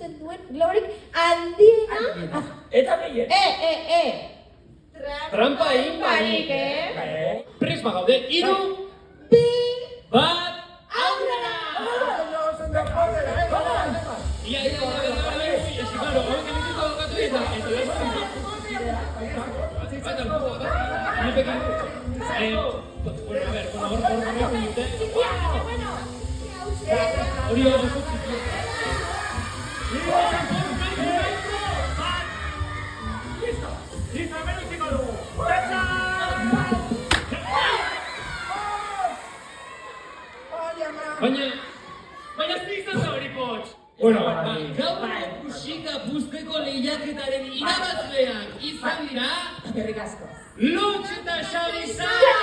ikusten duen globorik handiena. Eta gehien. Trampa egin barik, Prisma gaude, 3, 2, 1, aurrera! Ia, es que claro, hau que tokatu eta bueno, a ver, baina zizan zauri potx! Bueno, gaur musika puzteko lehiaketaren irabazleak izan dira... Eskerrik asko. Lutx eta Xabi Sara!